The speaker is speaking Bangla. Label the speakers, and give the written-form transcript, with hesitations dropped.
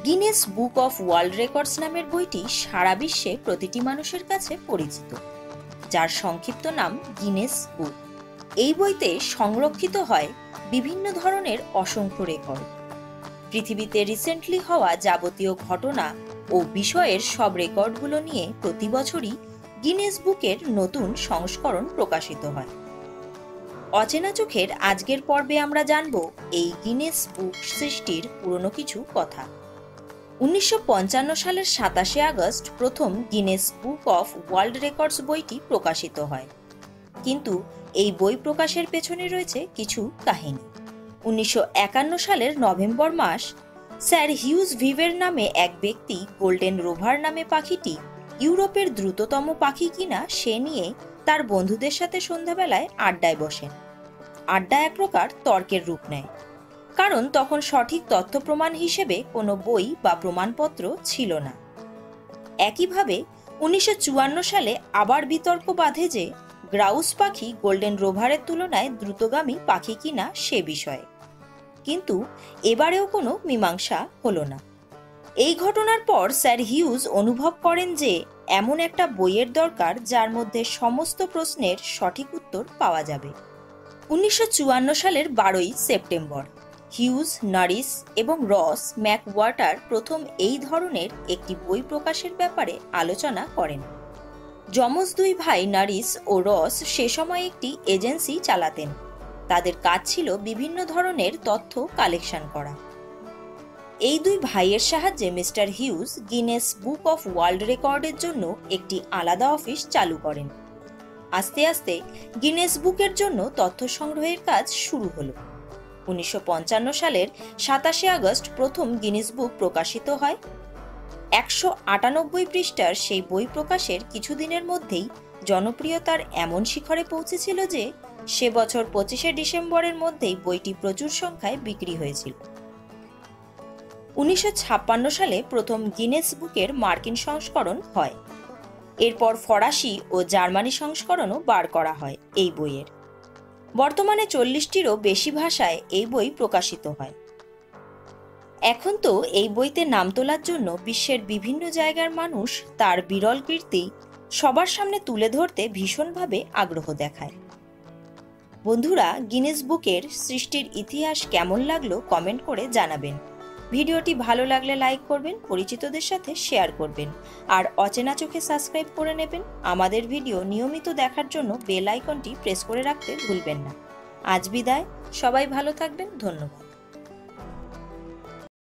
Speaker 1: Guinness book of world records নামের বইটি সারা বিশ্বে প্রতিটি মানুষের কাছে পরিচিত, যার সংক্ষিপ্ত নাম গিনেস বুক। এই বইতে সংরক্ষিত হয় বিভিন্ন ধরনের অসংখ্য রেকর্ড। পৃথিবীতে রিসেন্টলি হওয়া যাবতীয় ঘটনা ও বিষয়ের সব রেকর্ডগুলো নিয়ে প্রতি বছরই গিনেস বুকের নতুন সংস্করণ প্রকাশিত হয়। অচেনা চোখের আজকের পর্বে আমরা জানব এই গিনেস বুক সৃষ্টির পুরনো কিছু কথা। 1955 সালের 27শে আগস্ট প্রথম Guinness book of world records বইটি প্রকাশিত হয়, কিন্তু এই বই প্রকাশের পেছনে রয়েছে কিছু কাহিনী। 1951 সালের নভেম্বর মাস স্যার হিউজ ভিভের নামে এক ব্যক্তি গোল্ডেন রোভার নামে পাখিটি ইউরোপের দ্রুততম পাখি কিনা সে নিয়ে তার বন্ধুদের সাথে সন্ধ্যাবেলায় আড্ডায় বসেন। আড্ডা এক প্রকার তর্কের রূপ নেয়, কারণ তখন সঠিক তথ্য প্রমাণ হিসেবে কোনো বই বা প্রমাণপত্র ছিল না। একইভাবে 1954 সালে আবার বিতর্ক বাধে যে গ্রাউস পাখি গোল্ডেন রোভারের তুলনায় দ্রুতগামী পাখি কিনা সে বিষয়ে, কিন্তু এবারেও কোনো মীমাংসা হলো না। এই ঘটনার পর স্যার হিউজ অনুভব করেন যে এমন একটা বইয়ের দরকার যার মধ্যে সমস্ত প্রশ্নের সঠিক উত্তর পাওয়া যাবে। 1954 সালের 12ই সেপ্টেম্বর হিউজ, নরিস এবং রস ম্যাকওয়াটার প্রথম এই ধরনের একটি বই প্রকাশের ব্যাপারে আলোচনা করেন। যমজ দুই ভাই নরিস ও রস সে সময় একটি এজেন্সি চালাতেন। তাদের কাজ ছিল বিভিন্ন ধরনের তথ্য কালেকশন করা। এই দুই ভাইয়ের সাহায্যে mister huge Guinness book of world রেকর্ডের জন্য একটি আলাদা অফিস চালু করেন। আস্তে আস্তে গিনেস বুকের জন্য তথ্য সংগ্রহের কাজ শুরু হলো। 1955 সালের 27শে আগস্ট প্রথম গিনেস বুক প্রকাশিত হয়। 198 পৃষ্ঠার সেই বই প্রকাশের কিছুদিনের মধ্যেই জনপ্রিয়তার এমন শিখরে পৌঁছেছিল যে সে বছর 25শে ডিসেম্বরের মধ্যেই বইটি প্রচুর সংখ্যায় বিক্রি হয়েছিল। 1956 সালে প্রথম গিনেস বুকের মার্কিন সংস্করণ হয়। এরপর ফরাসি ও জার্মানি সংস্করণও বার করা হয় এই বইয়ের। বর্তমানে 40টিরও বেশি ভাষায় এই বই প্রকাশিত হয়। এখন তো এই বইতে নাম তোলার জন্য বিশ্বের বিভিন্ন জায়গার মানুষ তার বিরল কীর্তি সবার সামনে তুলে ধরতে ভীষণভাবে আগ্রহ দেখায়। বন্ধুরা, গিনেস বুকের সৃষ্টির ইতিহাস কেমন লাগলো কমেন্ট করে জানাবেন। ভিডিওটি ভালো লাগলে লাইক করবেন, পরিচিতদের সাথে শেয়ার করবেন, আর অচেনা চোখে সাবস্ক্রাইব করে নেবেন। আমাদের ভিডিও নিয়মিত দেখার জন্য বেল আইকনটি প্রেস করে রাখতে ভুলবেন না। আজ বিদায়, সবাই ভালো থাকবেন, ধন্যবাদ।